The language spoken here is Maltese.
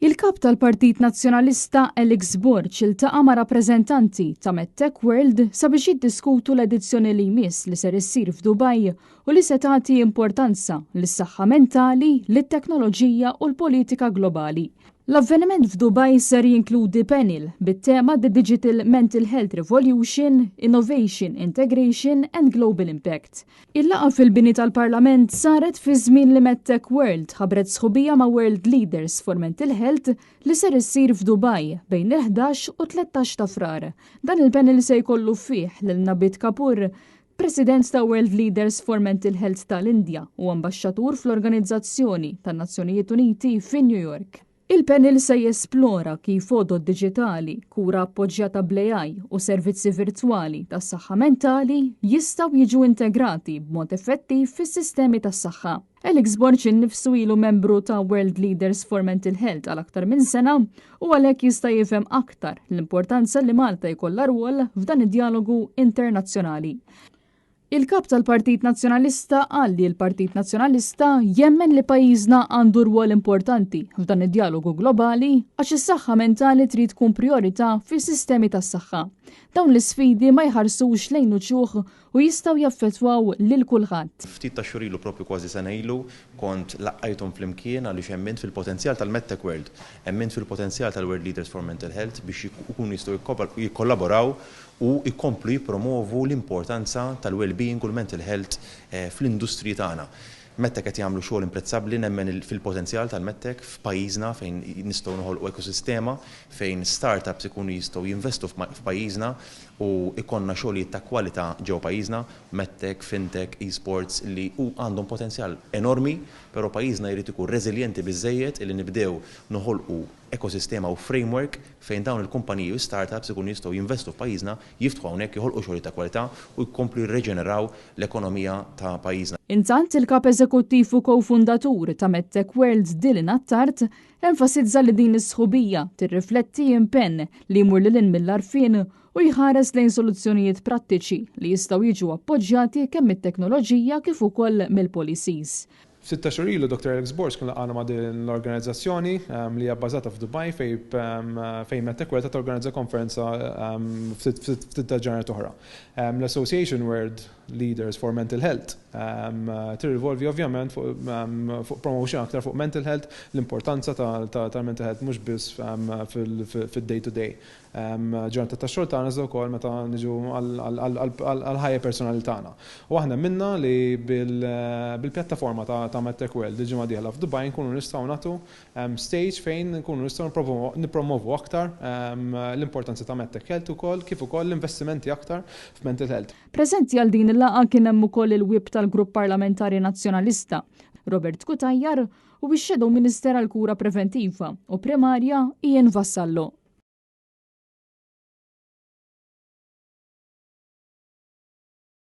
Il-kap tal-Partit Nazzjonalista Alex Borg iltaqa' ma' rappreżentanti ta' MedTech World sabiex jiddiskutu l-edizzjoni li jmiss li ser issir f'Dubai u li se tagħti importanza lis-saħħa mentali, lit-teknoloġija u l-politika globali. L-avveniment f'Dubai ser jinkludi panel bit-tema The Digital Mental Health Revolution, Innovation, Integration and Global Impact. Il-laqa fil-bini tal-Parlament saret fi żmien li MedTech World ħabret sħubija ma' World Leaders for Mental Health li ser issir f'Dubai bejn il-11 u 13 ta' frar. Dan il-panel se jkollu fih lil Nabit Kapoor, President ta' World Leaders for Mental Health tal-Indja u ambaxxatur fl-Organizzazzjoni tan-Nazzjonijiet Uniti fin New York. Il-panel se jesplora kif għodod diġitali, kura appoġġjata bl-AI u servizzi virtwali tas-saħħa mentali jistgħu jiġu integrati b'mod effettiv fis-sistemi tas-saħħa. Alex Borg innifsu ilu membru ta' World Leaders for Mental Health għal aktar minn sena u għalhekk jista' jifhem aktar l-importanza li Malta jkollha rwol f'dan id-dialogu internazzjonali. Il-kap tal-Partit Nazzjonalista qal li l-Partit Nazzjonalista jemmen li pajjiżna għandu rwol importanti f'dan id-dialogu globali għax is-saħħa mentali trid tkun priorità fis-sistemi tas-saħħa. Dawn l-isfidi ma jħarsux lejn uċuħ u jistgħu jaffettwaw lil kulħadd. Ftit ta' xhur ilu proprju kważi sena ilu kont laqajthom flimkien għaliex hemmint fil-potenzjal tal-MedTech World, hemmint fil-potenzjal tal-World Leaders for Mental Health biex ikunu jistgħu jikkollaboraw u jkomplu jippromovu l-importanza tal-well-being u l-mental health fl-industriji tagħna. MedTech qed jagħmlu xogħol imprezzabbli nemmen fil-potenzjal tal-MedTech f'pajjiżna fejn nistgħu noħolqu ekosistema fejn startups ikunu jistgħu jinvestu f'pajjiżna u ikonna xogħlijiet ta' kwalità ġew pajjiżna, MedTech, FinTech, eSports li għandhom potenzjal enormi, però pajjiżna jrid ikun reżiljenti biżżejjed illi nibdew noħolqu ekosistema u framework fejn dawn il-kumpaniji u startups ikunu jistgħu jinvestu f'pajjiżna, jiftħu hawnhekk joħolqu xogħlijiet ta' kwalità u jkomplu jirreġeneraw l-ekonomija ta' pajjiżna. Intant il-kap eżekuttiv u kofundatur ta' MedTech World Dylan Attard enfasizza li din is-sħubija tirrifletti impenn li jmur lil mill-arfien u jħares lejn soluzzjonijiet prattiċi li jistgħu jiġu appoġġjati kemm mit-teknoloġija kif ukoll mill-policies. Sitta xhur ilu Dr. Alex Borg kien laqgħana ma' din l-organizzazzjoni li hija bbażata f'Dubai fejn MedTech World qed torganizza konferenza ftit ta' ġranet oħra. L-Association World Leaders for Mental Health tirrivolvi ovvjament fuq promotion aktar fuq mental health, l-importanza tal-mental health mhux biss fid-day to day. Ġurnata ta' xogħol tagħna iżda wkoll meta niġu għall-ħajja personali tagħna. U aħna minna li bil-pjattaforma ta' MedTech World il-ġimgħa dieħla f'Dubai nkunu nistgħu nagħtu stage fejn nkunu nistgħu nippromovu aktar l-importanza ta' MedTech Health ukoll kif ukoll l-investimenti aktar f'mental health. Preżenti għal din il-laqgħa kien hemm ukoll il-wib tal-Grupp Parlamentari Nazzjonalista, Robert Kutajjar, u x-Shadow Minister għall-Kura Preventiva u Primarja Ian Vassallo.